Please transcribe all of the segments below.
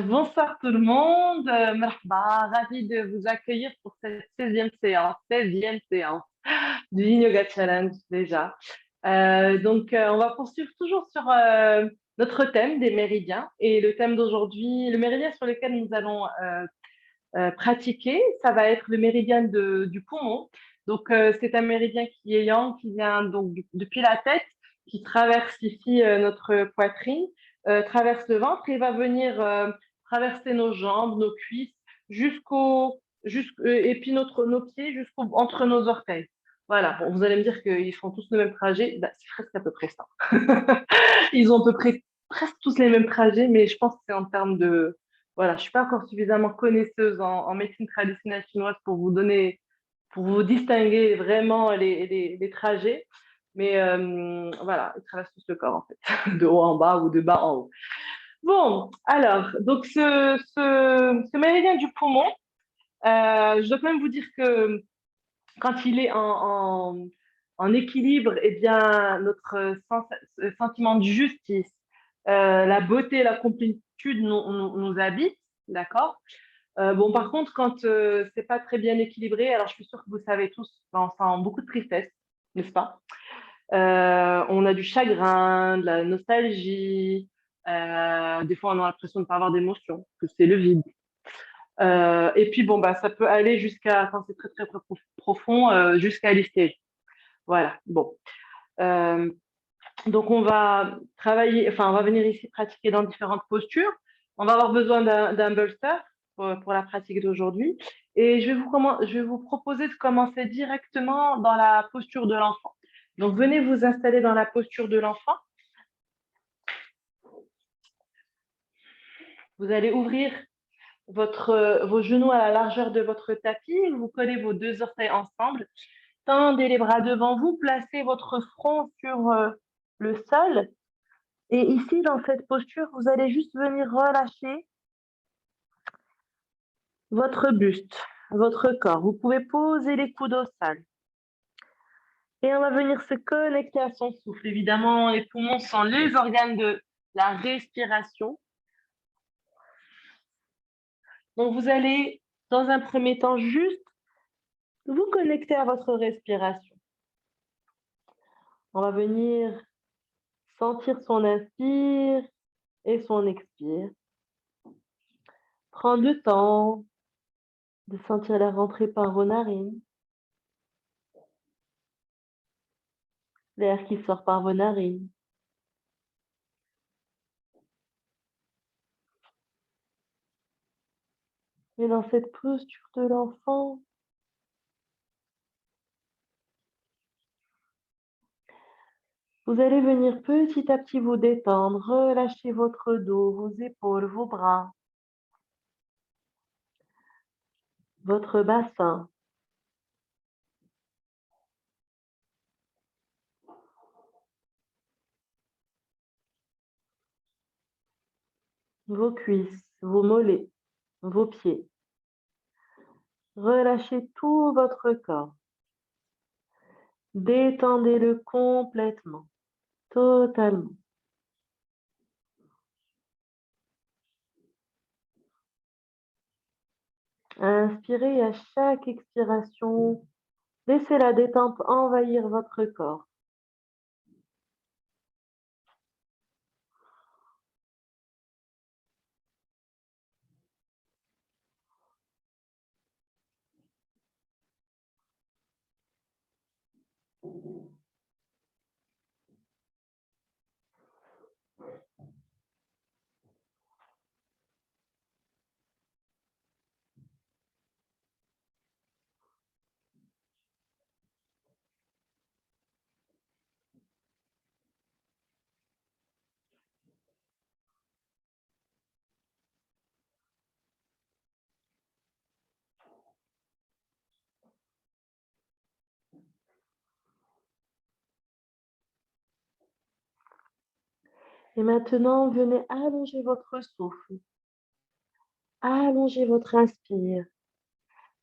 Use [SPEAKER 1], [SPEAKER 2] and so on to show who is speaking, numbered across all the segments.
[SPEAKER 1] Bonsoir tout le monde, مرحبا, ravi de vous accueillir pour cette 16e séance du Yin Yoga Challenge déjà. On va poursuivre toujours sur notre thème des méridiens et le thème d'aujourd'hui, le méridien sur lequel nous allons pratiquer, ça va être le méridien du poumon. C'est un méridien qui est yang, qui vient donc depuis la tête, qui traverse ici notre poitrine, traverse le ventre et va venir traverser nos jambes, nos cuisses, et puis nos pieds entre nos orteils. Voilà, bon, vous allez me dire qu'ils font tous le même trajet. Bah, c'est presque à peu près ça. Ils ont à peu près presque tous les mêmes trajets, mais je pense que c'est en termes de, voilà, je suis pas encore suffisamment connaisseuse en médecine traditionnelle chinoise pour vous distinguer vraiment les trajets. Mais voilà, ils traversent tous le corps en fait, de haut en bas ou de bas en haut. Bon, alors, donc ce méridien du poumon, je dois quand même vous dire que quand il est en équilibre, eh bien, notre sentiment de justice, la beauté, la complétude nous habitent, d'accord? Bon, par contre, quand c'est pas très bien équilibré, alors je suis sûre que vous savez tous, ben, on sent beaucoup de tristesse, n'est-ce pas? On a du chagrin, de la nostalgie, des fois on a l'impression de ne pas avoir d'émotion, que c'est le vide. Et puis bon, bah, ça peut aller jusqu'à, quand c'est très très profond, jusqu'à l'hystérie. Voilà, bon. Euh, donc on va travailler, enfin on va venir ici pratiquer dans différentes postures. On va avoir besoin d'un bolster pour la pratique d'aujourd'hui. Et je vais vous proposer de commencer directement dans la posture de l'enfant. Donc venez vous installer dans la posture de l'enfant. Vous allez ouvrir vos genoux à la largeur de votre tapis. Vous collez vos deux orteils ensemble. Tendez les bras devant vous. Placez votre front sur le sol. Et ici, dans cette posture, vous allez juste venir relâcher votre buste, votre corps. Vous pouvez poser les coudes au sol. Et on va venir se connecter à son souffle. Évidemment, les poumons sont les organes de la respiration. Donc, vous allez, dans un premier temps, juste vous connecter à votre respiration. On va venir sentir son inspire et son expire. Prendre le temps de sentir l'air rentrer par vos narines, l'air qui sort par vos narines. Et dans cette posture de l'enfant, vous allez venir petit à petit vous détendre, relâcher votre dos, vos épaules, vos bras, votre bassin. Vos cuisses, vos mollets, vos pieds. Relâchez tout votre corps. Détendez-le complètement, totalement. Inspirez à chaque expiration. Laissez la détente envahir votre corps. Et maintenant, venez allonger votre souffle. Allongez votre inspire.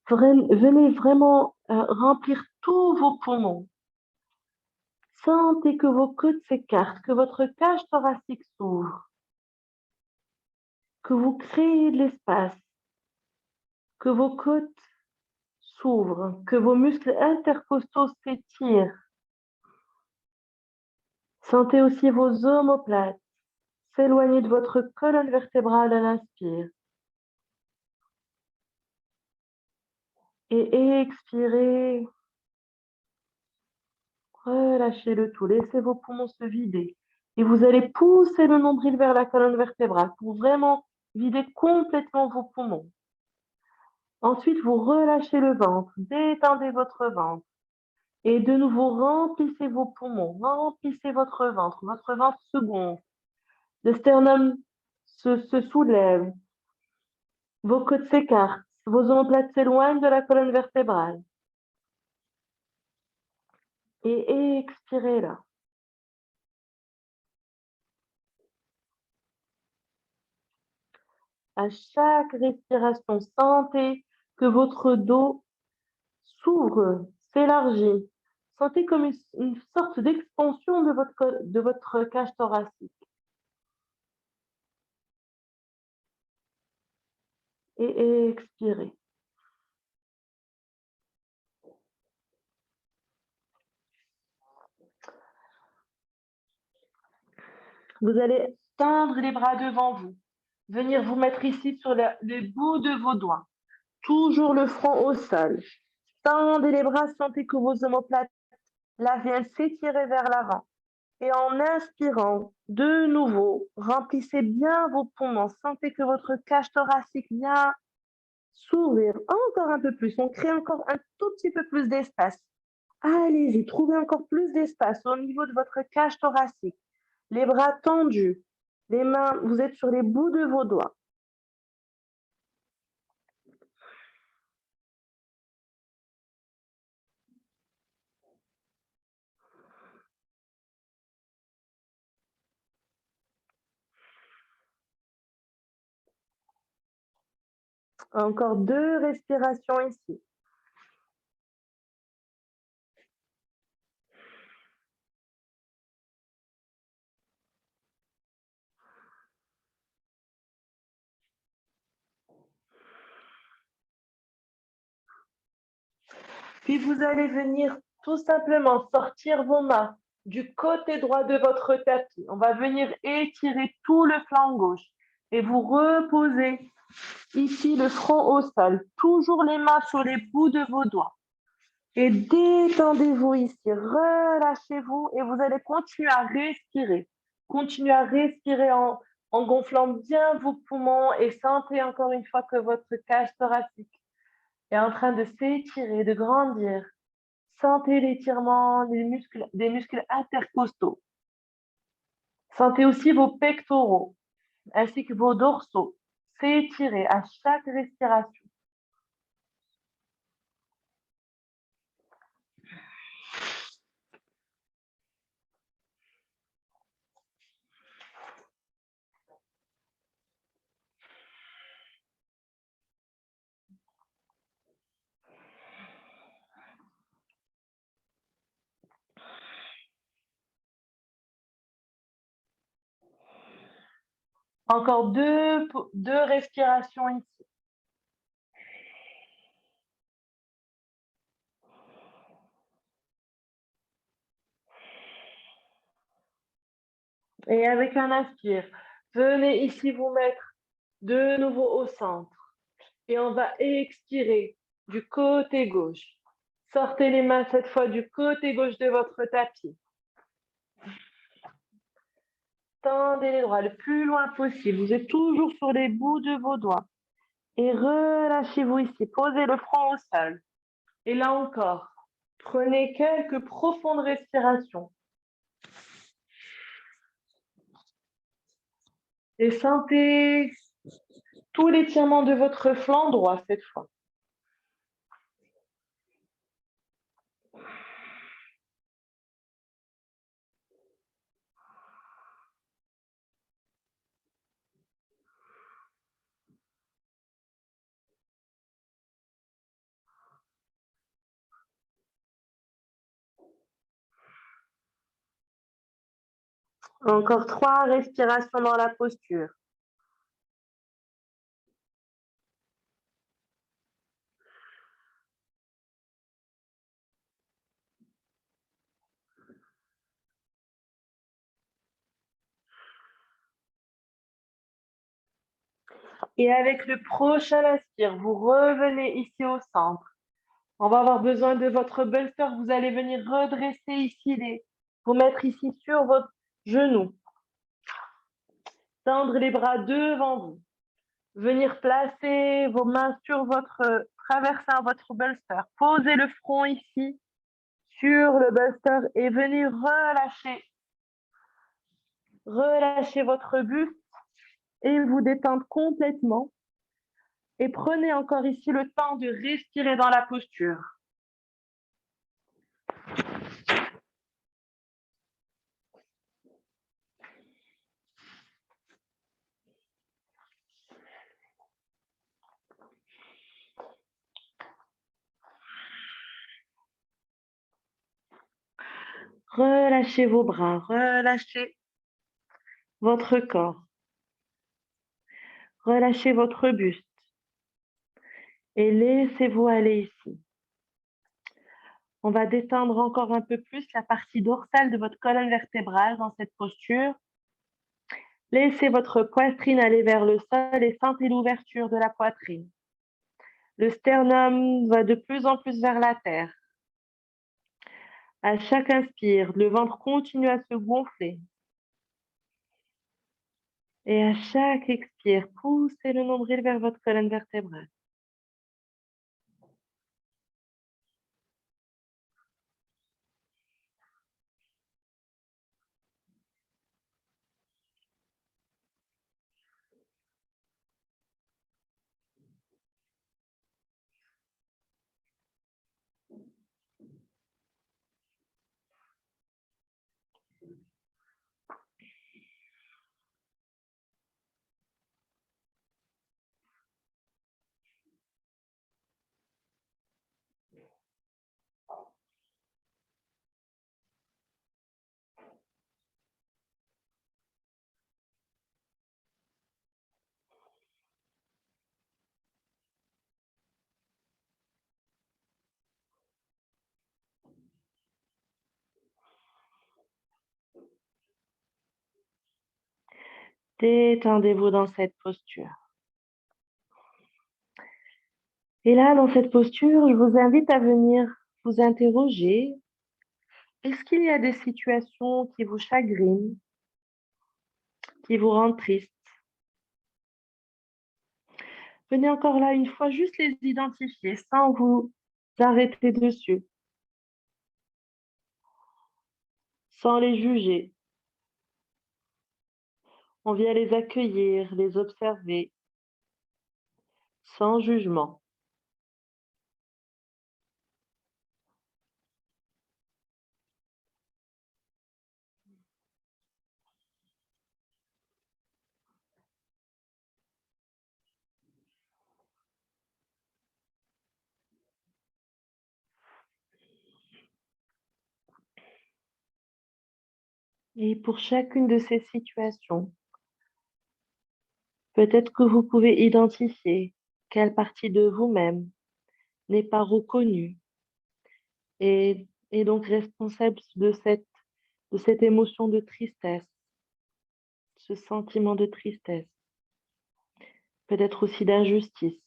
[SPEAKER 1] Venez vraiment remplir tous vos poumons. Sentez que vos côtes s'écartent, que votre cage thoracique s'ouvre. que vous créez de l'espace, que vos côtes s'ouvrent, que vos muscles intercostaux s'étirent. Sentez aussi vos omoplates s'éloigner de votre colonne vertébrale à l'inspire. Et expirez, relâchez le tout, laissez vos poumons se vider. Et vous allez pousser le nombril vers la colonne vertébrale pour vraiment vider complètement vos poumons. Ensuite, vous relâchez le ventre, détendez votre ventre. Et de nouveau, remplissez vos poumons, remplissez votre ventre se gonfle. Le sternum se soulève, vos côtes s'écartent, vos omoplates s'éloignent de la colonne vertébrale. Et expirez là. À chaque respiration, sentez que votre dos s'ouvre, s'élargit. Sentez comme une sorte d'expansion de votre cage thoracique. Et expirez. Vous allez tendre les bras devant vous. Venir vous mettre ici sur les bouts de vos doigts. Toujours le front au sol. Tendez les bras, sentez que vos omoplates là viennent s'étirer vers l'avant. Et en inspirant, de nouveau, remplissez bien vos poumons. Sentez que votre cage thoracique vient s'ouvrir encore un peu plus. On crée encore un tout petit peu plus d'espace. Allez-y, trouvez encore plus d'espace au niveau de votre cage thoracique. Les bras tendus, les mains, vous êtes sur les bouts de vos doigts. Encore 2 respirations ici. Puis vous allez venir tout simplement sortir vos mains du côté droit de votre tapis. On va venir étirer tout le flanc gauche et vous reposez ici le front au sol. Toujours les mains sur les bouts de vos doigts. Et détendez-vous ici, relâchez-vous et vous allez continuer à respirer. Continuez à respirer en gonflant bien vos poumons et sentez encore une fois que votre cage thoracique est en train de s'étirer, de grandir. Sentez l'étirement des muscles intercostaux. Sentez aussi vos pectoraux ainsi que vos dorsaux s'étirer à chaque respiration. Encore deux respirations ici. Et avec un inspire, venez ici vous mettre de nouveau au centre. Et on va expirer du côté gauche. Sortez les mains cette fois du côté gauche de votre tapis. Tendez les doigts le plus loin possible. Vous êtes toujours sur les bouts de vos doigts. Et relâchez-vous ici. Posez le front au sol. Et là encore, prenez quelques profondes respirations. Et sentez tout l'étirement de votre flanc droit cette fois. Encore 3 respirations dans la posture. Et avec le prochain inspire, vous revenez ici au centre. On va avoir besoin de votre bolster. Vous allez venir redresser ici vous mettre ici sur votre genou. Tendre les bras devant vous. Venir placer vos mains sur traversing votre bolster. Posez le front ici sur le bolster et venez relâcher votre buste et vous détendre complètement. Et prenez encore ici le temps de respirer dans la posture. Relâchez vos bras, relâchez votre corps, relâchez votre buste et laissez-vous aller ici. On va détendre encore un peu plus la partie dorsale de votre colonne vertébrale dans cette posture. Laissez votre poitrine aller vers le sol et sentez l'ouverture de la poitrine. Le sternum va de plus en plus vers la terre. À chaque inspire, le ventre continue à se gonfler. Et à chaque expire, poussez le nombril vers votre colonne vertébrale. Détendez-vous dans cette posture. Et là, dans cette posture, je vous invite à venir vous interroger. Est-ce qu'il y a des situations qui vous chagrinent, qui vous rendent triste? Venez encore là une fois juste les identifier sans vous arrêter dessus, sans les juger. On vient les accueillir, les observer, sans jugement. Et pour chacune de ces situations, peut-être que vous pouvez identifier quelle partie de vous-même n'est pas reconnue et donc responsable de cette émotion de tristesse, ce sentiment de tristesse, peut-être aussi d'injustice.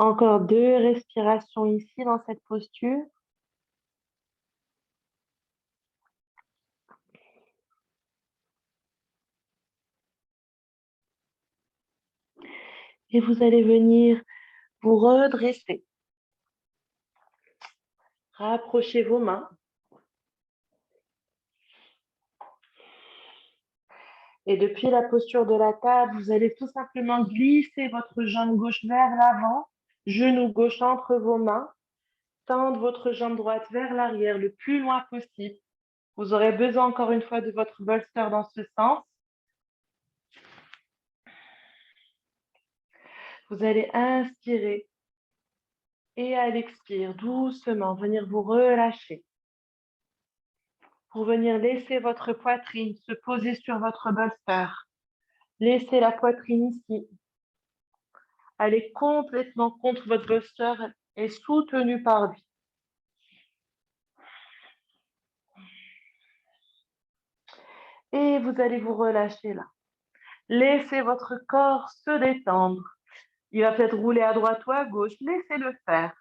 [SPEAKER 1] Encore deux respirations ici dans cette posture. Et vous allez venir vous redresser. Rapprochez vos mains. Et depuis la posture de la table, vous allez tout simplement glisser votre jambe gauche vers l'avant, genou gauche entre vos mains, tendre votre jambe droite vers l'arrière le plus loin possible. Vous aurez besoin encore une fois de votre bolster dans ce sens. Vous allez inspirer et à l'expire, doucement, venir vous relâcher pour venir laisser votre poitrine se poser sur votre bolster. Laissez la poitrine ici. Allez complètement contre votre bolster et soutenu par lui. Et vous allez vous relâcher là. Laissez votre corps se détendre. Il va peut-être rouler à droite ou à gauche. Laissez-le faire.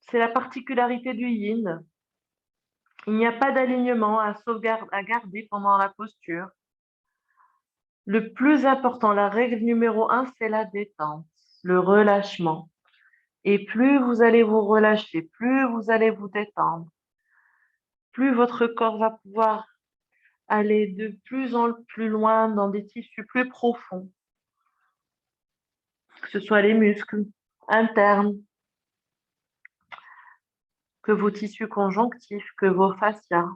[SPEAKER 1] C'est la particularité du yin. Il n'y a pas d'alignement à garder pendant la posture. Le plus important, la règle numéro un, c'est la détente, le relâchement. Et plus vous allez vous relâcher, plus vous allez vous détendre, plus votre corps va pouvoir aller de plus en plus loin dans des tissus plus profonds, que ce soit les muscles internes, que vos tissus conjonctifs, que vos fascias.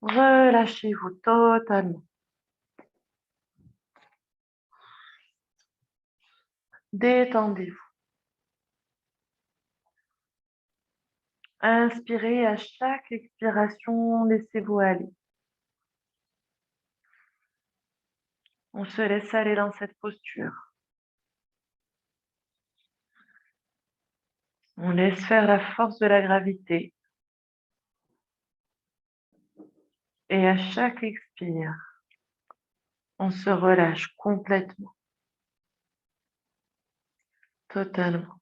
[SPEAKER 1] Relâchez-vous totalement. Détendez-vous. Inspirez à chaque expiration, laissez-vous aller. On se laisse aller dans cette posture. On laisse faire la force de la gravité. Et à chaque expire, on se relâche complètement, totalement.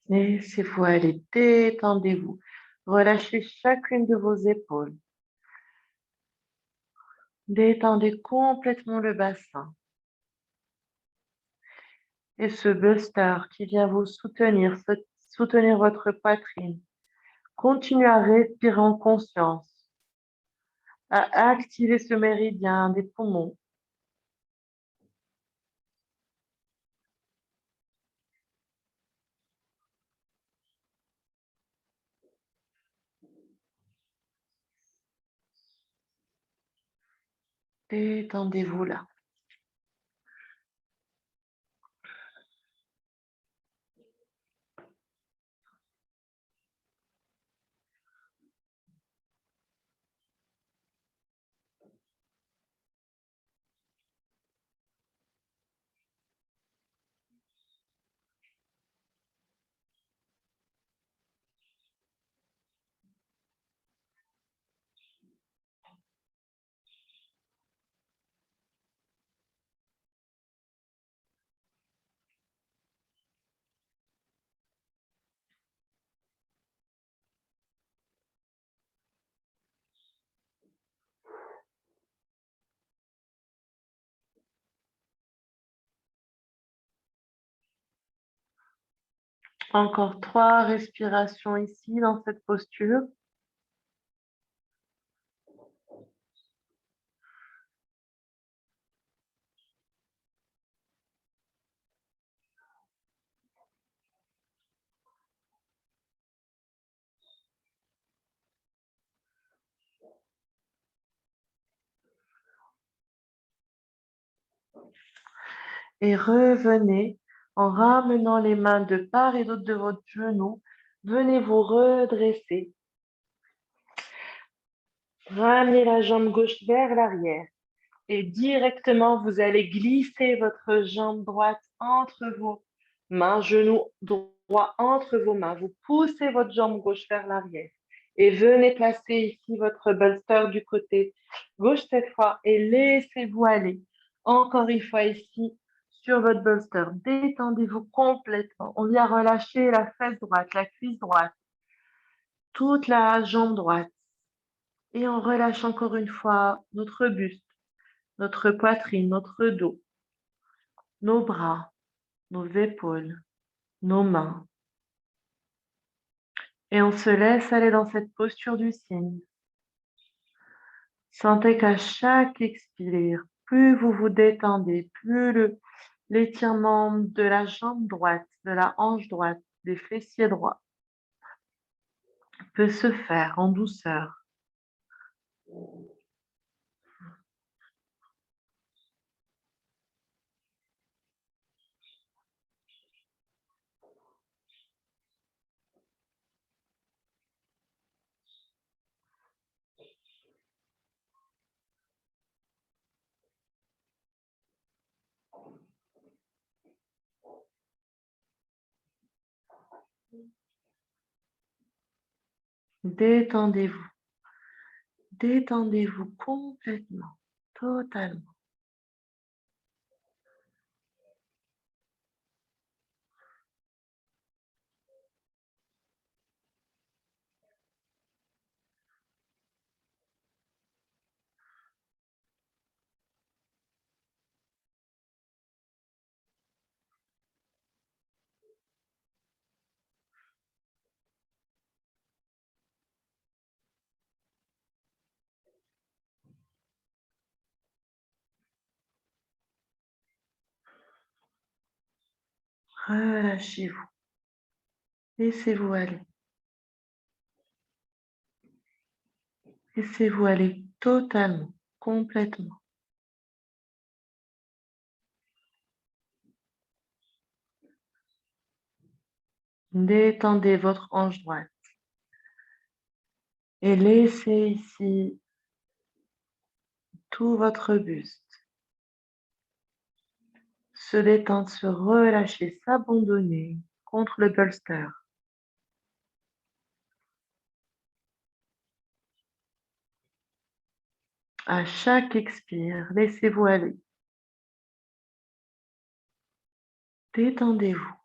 [SPEAKER 1] Laissez-vous aller, détendez-vous. Relâchez chacune de vos épaules. Détendez complètement le bassin. Et ce buster qui vient vous soutenir, soutenir votre poitrine. Continuez à respirer en conscience, à activer ce méridien des poumons. Détendez-vous là. Encore 3 respirations ici dans cette posture. Et revenez en ramenant les mains de part et d'autre de votre genou. Venez vous redresser. Ramenez la jambe gauche vers l'arrière. Et directement, vous allez glisser votre jambe droite entre vos mains, genou droit entre vos mains. Vous poussez votre jambe gauche vers l'arrière. Et venez placer ici votre bolster du côté gauche cette fois et laissez-vous aller. Encore une fois ici sur votre bolster. Détendez-vous complètement. On vient relâcher la fesse droite, la cuisse droite, toute la jambe droite. Et on relâche encore une fois notre buste, notre poitrine, notre dos, nos bras, nos épaules, nos mains. Et on se laisse aller dans cette posture du cygne. Sentez qu'à chaque expire, plus vous vous détendez, plus l'étirement de la jambe droite, de la hanche droite, des fessiers droits peut se faire en douceur. Détendez-vous. Détendez-vous complètement, totalement. Relâchez-vous. Laissez-vous aller. Laissez-vous aller totalement, complètement. Détendez votre hanche droite et laissez ici tout votre buste se détendre, se relâcher, s'abandonner contre le bolster. À chaque expire, laissez-vous aller. Détendez-vous.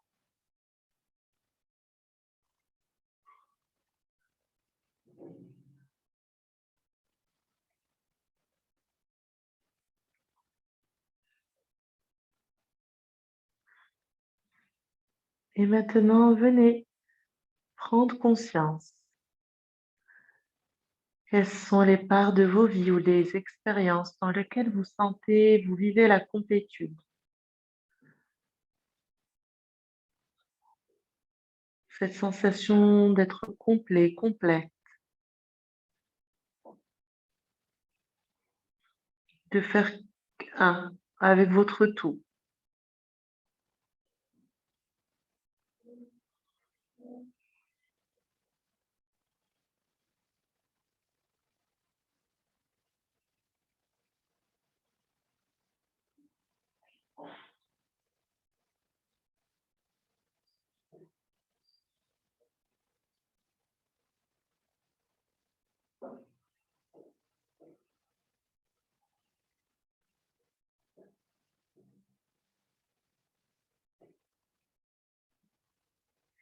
[SPEAKER 1] Et maintenant, venez prendre conscience. Quelles sont les parts de vos vies ou les expériences dans lesquelles vous sentez, vous vivez la complétude, cette sensation d'être complet, complet, de faire un avec votre tout.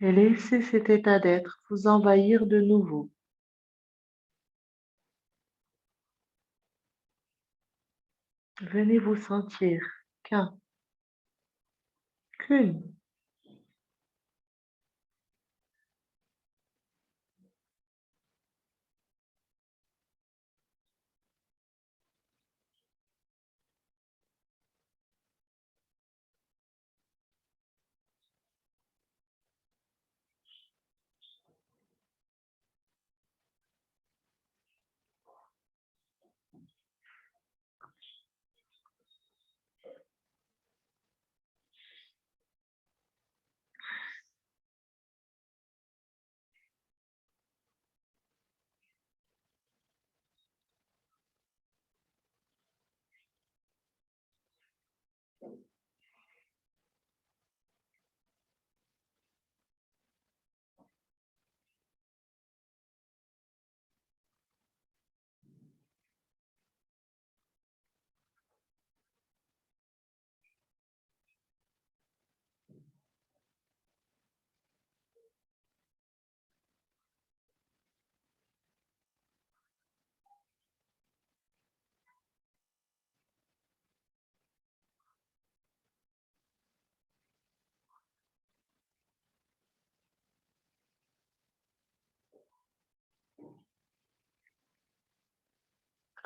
[SPEAKER 1] Et laissez cet état d'être vous envahir de nouveau. Venez vous sentir qu'une.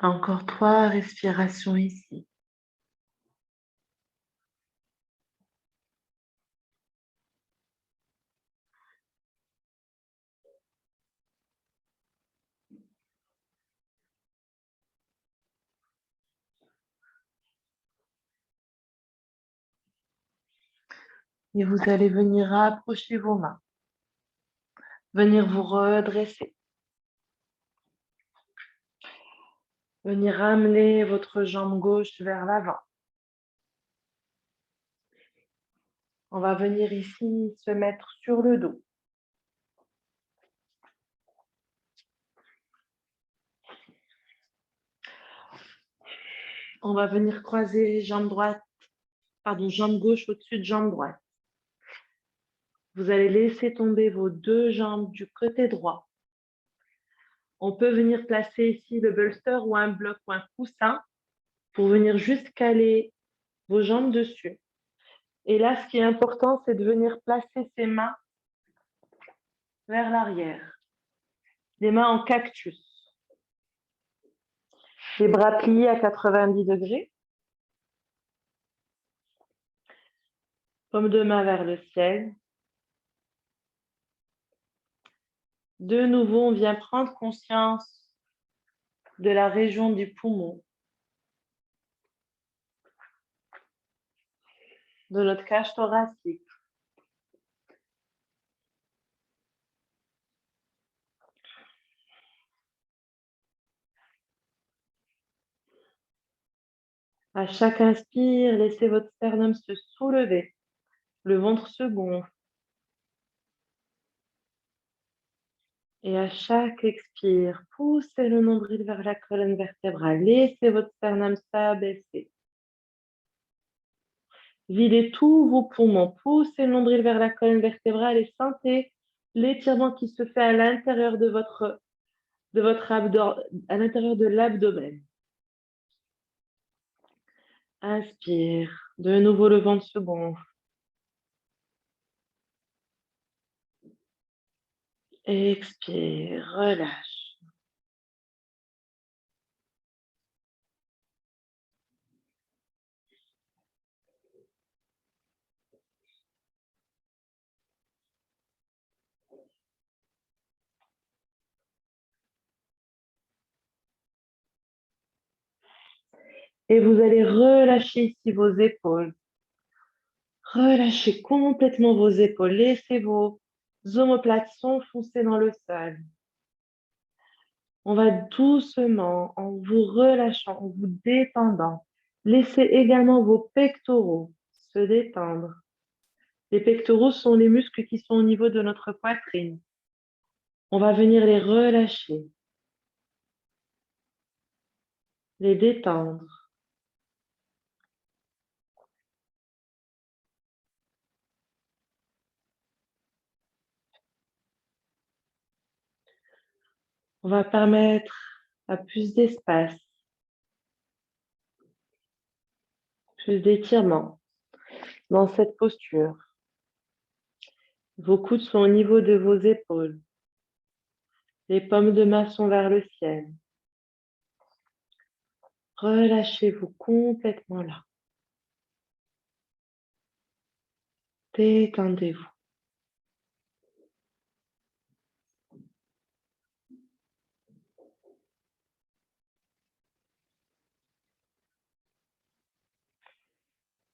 [SPEAKER 1] Encore 3 respirations ici. Et vous allez venir rapprocher vos mains, venir vous redresser, venir ramener votre jambe gauche vers l'avant. On va venir ici se mettre sur le dos. On va venir croiser jambe gauche au-dessus de jambe droite. Vous allez laisser tomber vos 2 jambes du côté droit. On peut venir placer ici le bolster ou un bloc ou un coussin pour venir juste caler vos jambes dessus. Et là, ce qui est important, c'est de venir placer ses mains vers l'arrière. Les mains en cactus. Les bras pliés à 90 degrés. Paume de main vers le ciel. De nouveau, on vient prendre conscience de la région du poumon, de notre cage thoracique. À chaque inspire, laissez votre sternum se soulever. Le ventre se gonfle. Et à chaque expire, poussez le nombril vers la colonne vertébrale. Laissez votre sternum s'abaisser. Videz tous vos poumons. Poussez le nombril vers la colonne vertébrale et sentez l'étirement qui se fait à l'intérieur de à l'intérieur de l'abdomen. Inspire. De nouveau, le ventre se gonfle. Expire. Relâche. Et vous allez relâcher ici vos épaules. Relâchez complètement vos épaules. Laissez vos omoplates s'enfoncer dans le sol. On va doucement, en vous relâchant, en vous détendant. Laissez également vos pectoraux se détendre. Les pectoraux sont les muscles qui sont au niveau de notre poitrine. On va venir les relâcher, les détendre. On va permettre à plus d'espace, plus d'étirement dans cette posture. Vos coudes sont au niveau de vos épaules. Les paumes de main sont vers le ciel. Relâchez-vous complètement là. Détendez-vous.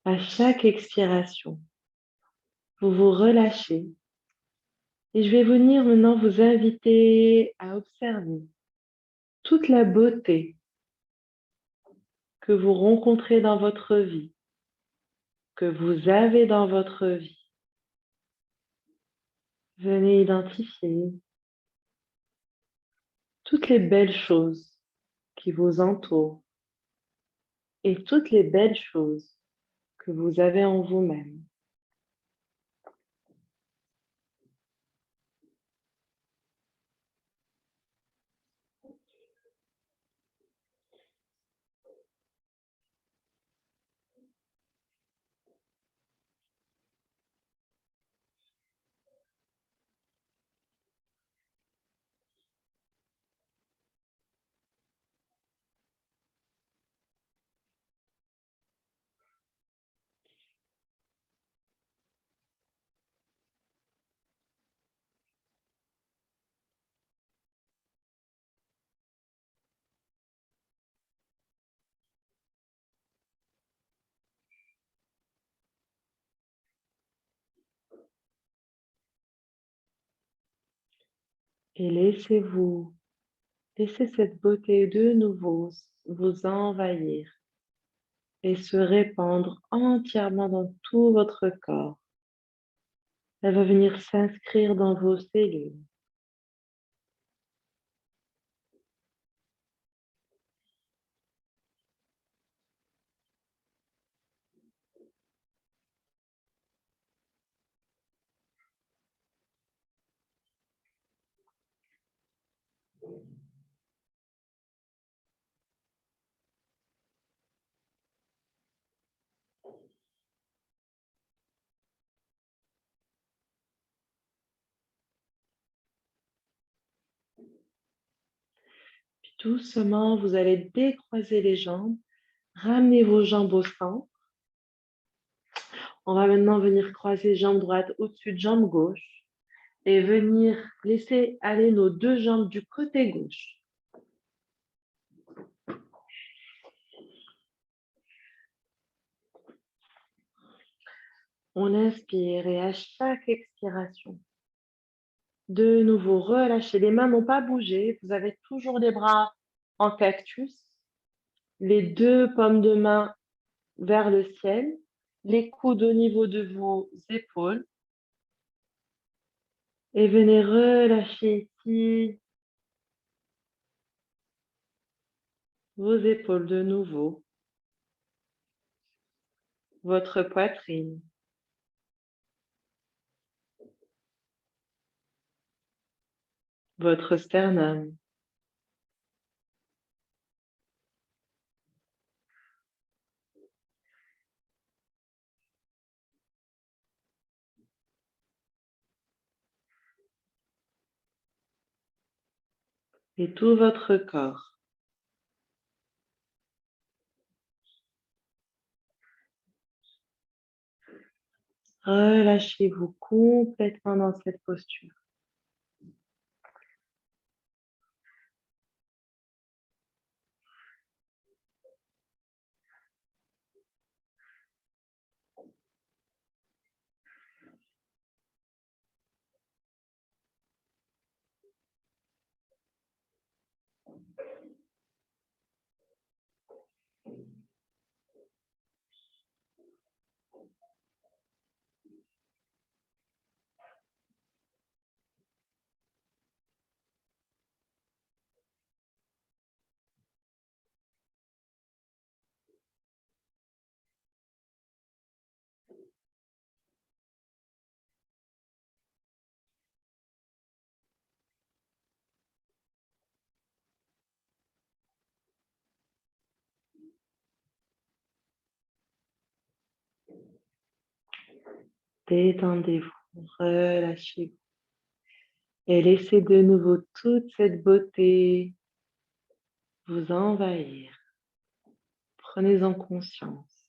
[SPEAKER 1] À chaque expiration, vous vous relâchez. Et je vais venir maintenant vous inviter à observer toute la beauté que vous rencontrez dans votre vie, que vous avez dans votre vie. Venez identifier toutes les belles choses qui vous entourent et toutes les belles choses que vous avez en vous-même. Et laissez cette beauté de nouveau vous envahir et se répandre entièrement dans tout votre corps. Elle va venir s'inscrire dans vos cellules. Puis doucement, vous allez décroiser les jambes, ramener vos jambes au centre. On va maintenant venir croiser jambe droite au-dessus de jambe gauche et venir laisser aller nos deux jambes du côté gauche. On inspire et à chaque expiration, de nouveau, relâchez. Les mains n'ont pas bougé. Vous avez toujours les bras en cactus, les deux paumes de main vers le ciel, les coudes au niveau de vos épaules. Et venez relâcher ici vos épaules de nouveau, votre poitrine, votre sternum. Et tout votre corps. Relâchez-vous complètement dans cette posture. Détendez-vous, relâchez-vous. Et laissez de nouveau toute cette beauté vous envahir. Prenez-en conscience.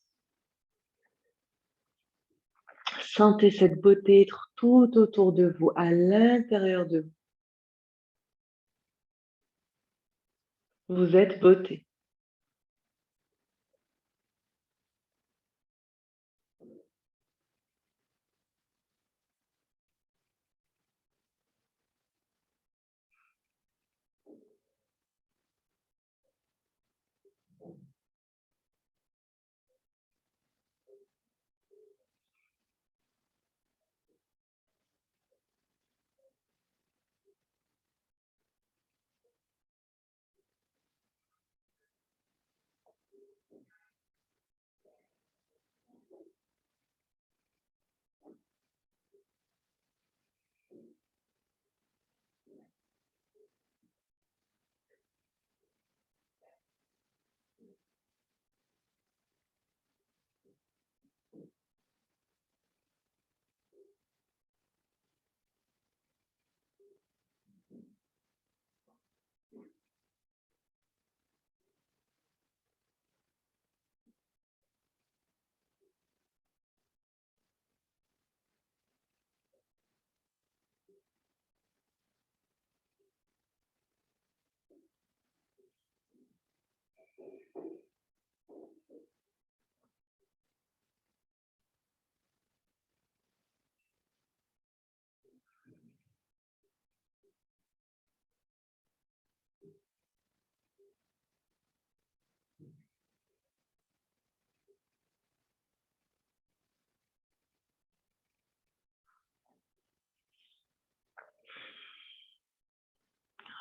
[SPEAKER 1] Sentez cette beauté être tout autour de vous, à l'intérieur de vous. Vous êtes beauté.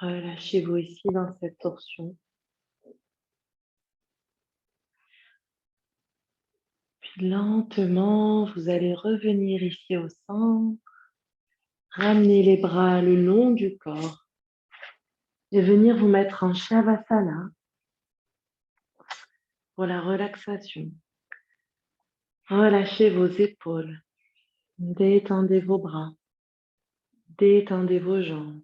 [SPEAKER 1] Relâchez-vous ici dans cette torsion. Puis lentement, vous allez revenir ici au centre. Ramener les bras le long du corps et venir vous mettre en Shavasana pour la relaxation. Relâchez vos épaules, détendez vos bras, détendez vos jambes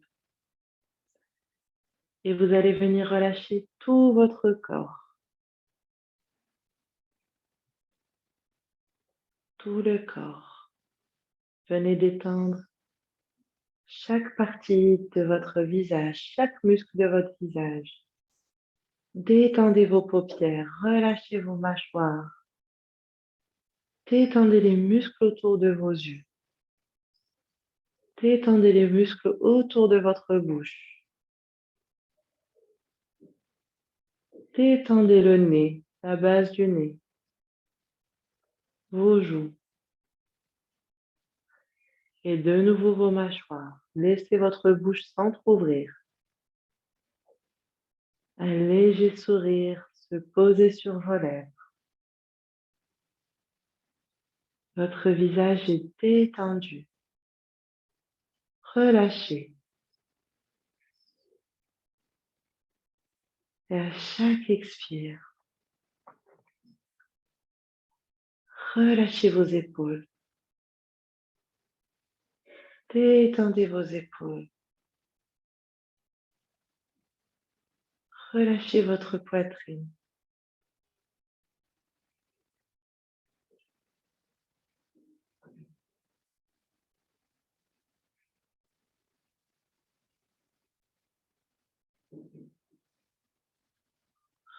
[SPEAKER 1] et vous allez venir relâcher tout votre corps, tout le corps. Venez détendre chaque partie de votre visage, chaque muscle de votre visage. Détendez vos paupières, relâchez vos mâchoires, détendez les muscles autour de vos yeux. Détendez les muscles autour de votre bouche. Détendez le nez, la base du nez, vos joues. Et de nouveau vos mâchoires. Laissez votre bouche s'entrouvrir. Un léger sourire se poser sur vos lèvres. Votre visage est détendu. Relâchez. Et à chaque expire, relâchez vos épaules. Détendez vos épaules. Relâchez votre poitrine.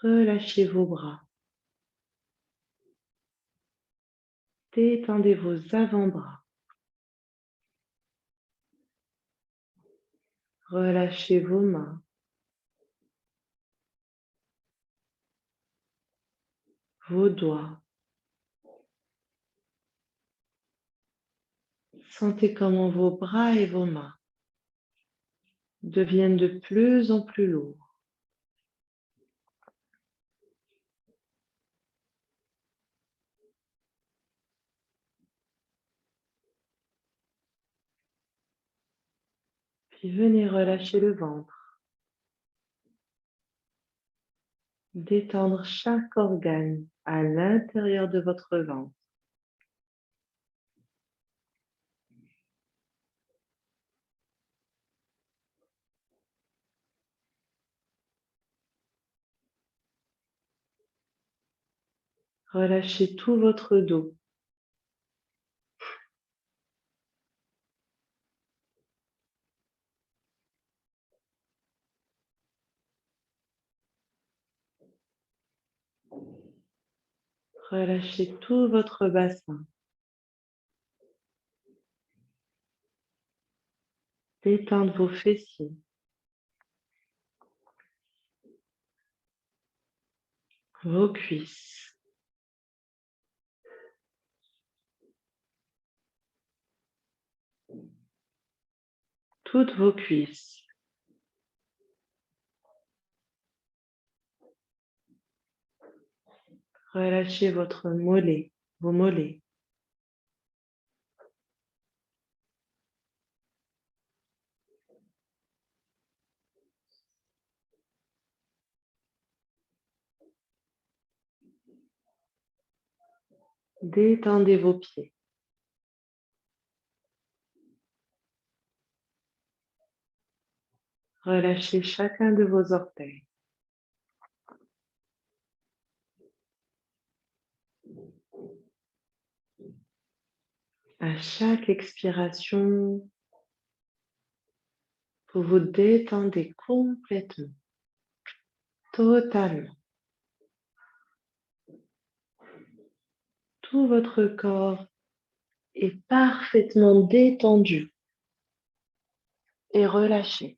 [SPEAKER 1] Relâchez vos bras. Détendez vos avant-bras. Relâchez vos mains. Vos doigts. Sentez comment vos bras et vos mains deviennent de plus en plus lourds. Puis venez relâcher le ventre. Détendre chaque organe à l'intérieur de votre ventre. Relâchez tout votre dos. Relâchez tout votre bassin. Détendre vos fessiers. Vos cuisses. Toutes vos cuisses. Relâchez votre mollet, vos mollets. Détendez vos pieds. Relâchez chacun de vos orteils. À chaque expiration, vous vous détendez complètement, totalement. Tout votre corps est parfaitement détendu et relâché.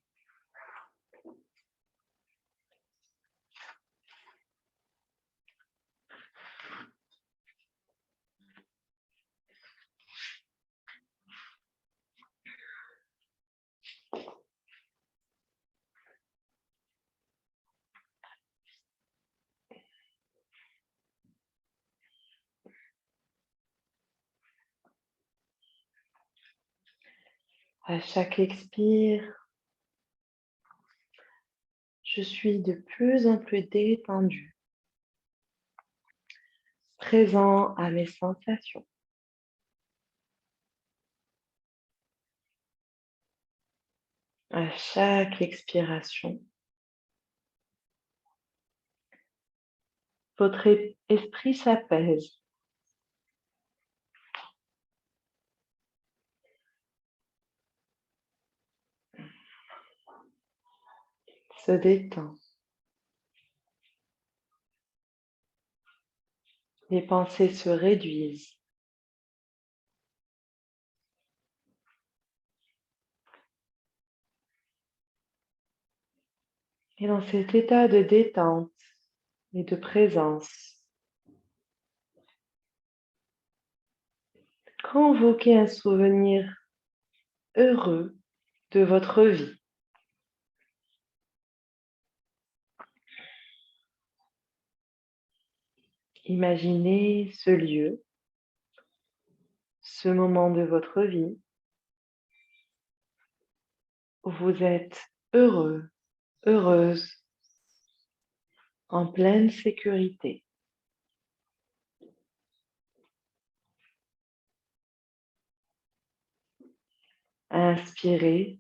[SPEAKER 1] À chaque expire, je suis de plus en plus détendu, présent à mes sensations. À chaque expiration, votre esprit s'apaise, se détend. Les pensées se réduisent. Et dans cet état de détente et de présence, convoquez un souvenir heureux de votre vie. Imaginez ce lieu, ce moment de votre vie où vous êtes heureux, heureuse, en pleine sécurité. Inspirez.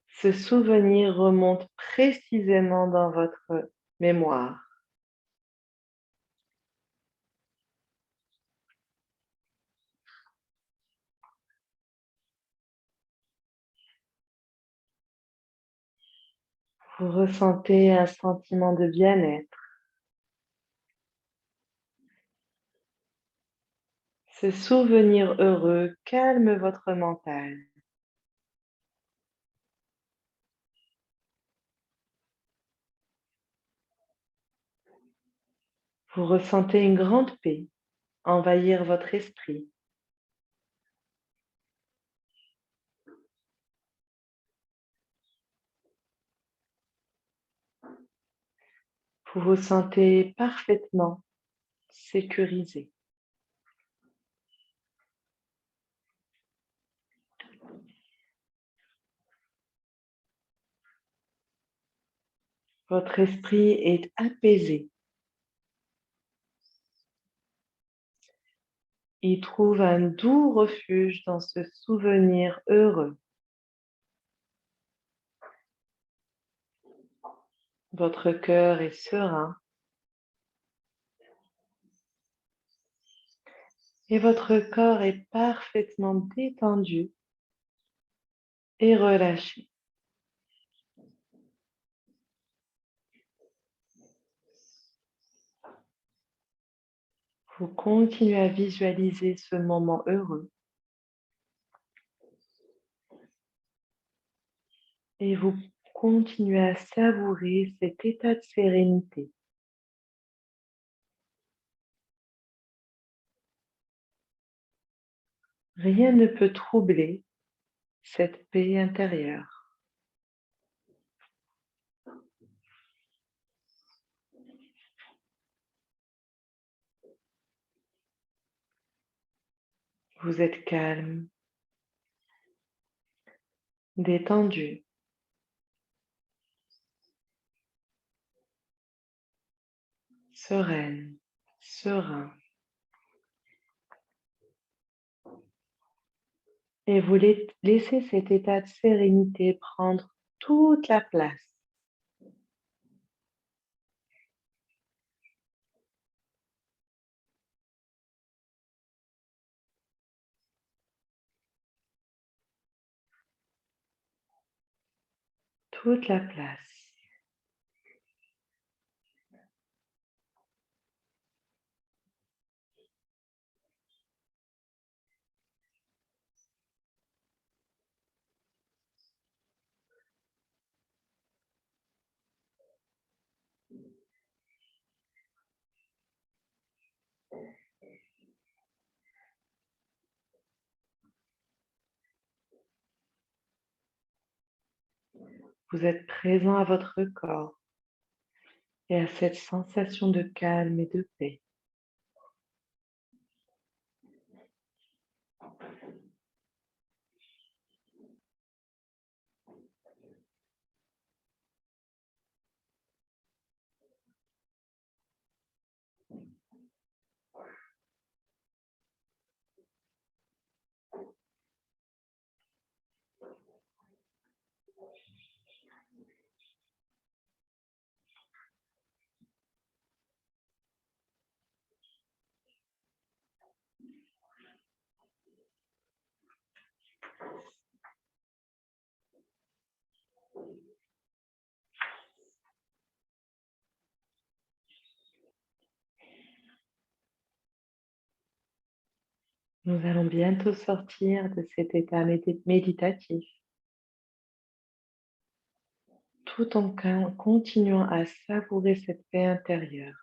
[SPEAKER 1] Ce souvenir remonte précisément dans votre mémoire. Vous ressentez un sentiment de bien-être. Ce souvenir heureux calme votre mental. Vous ressentez une grande paix envahir votre esprit. Vous vous sentez parfaitement sécurisé. Votre esprit est apaisé. Il trouve un doux refuge dans ce souvenir heureux. Votre cœur est serein et votre corps est parfaitement détendu et relâché. Vous continuez à visualiser ce moment heureux et vous continuez à savourer cet état de sérénité. Rien ne peut troubler cette paix intérieure. Vous êtes calme, détendu, sereine, serein. Et vous laissez cet état de sérénité prendre toute la place. Toute la place. Vous êtes présent à votre corps et à cette sensation de calme et de paix. Nous allons bientôt sortir de cet état méditatif tout en continuant à savourer cette paix intérieure.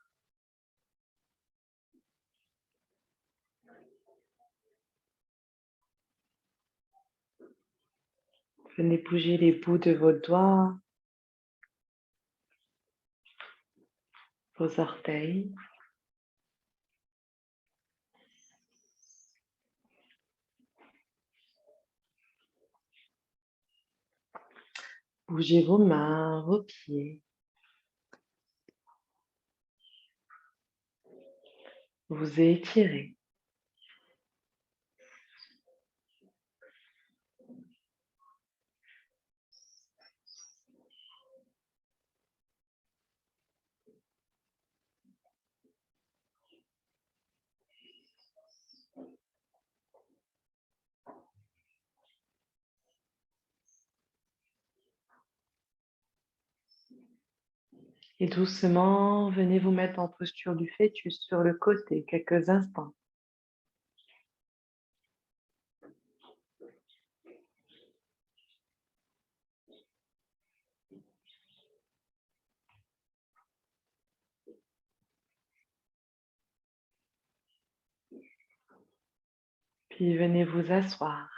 [SPEAKER 1] Venez bouger les bouts de vos doigts, vos orteils. Bougez vos mains, vos pieds. Vous étirez. Et doucement, venez vous mettre en posture du fœtus sur le côté quelques instants. Puis venez vous asseoir.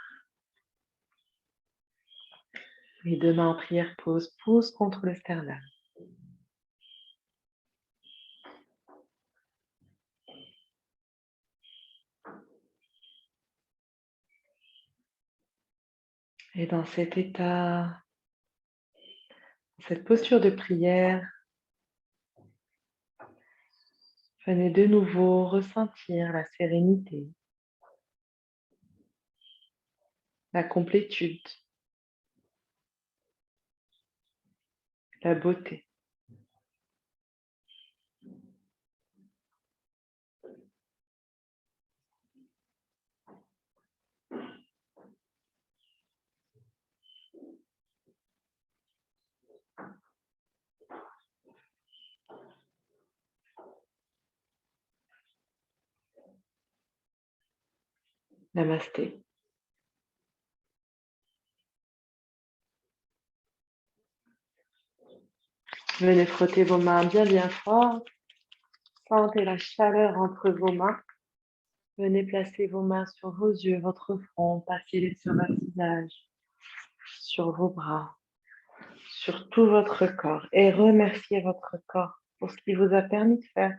[SPEAKER 1] Les deux mains en prière pouce contre le sternum. Et dans cet état, cette posture de prière, venez de nouveau ressentir la sérénité, la complétude, la beauté. Namasté. Venez frotter vos mains bien fort. Sentez la chaleur entre vos mains. Venez placer vos mains sur vos yeux, votre front, passez-les sur votre visage, sur vos bras, sur tout votre corps et remerciez votre corps pour ce qu'il vous a permis de faire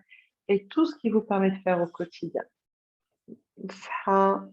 [SPEAKER 1] et tout ce qu'il vous permet de faire au quotidien. Ça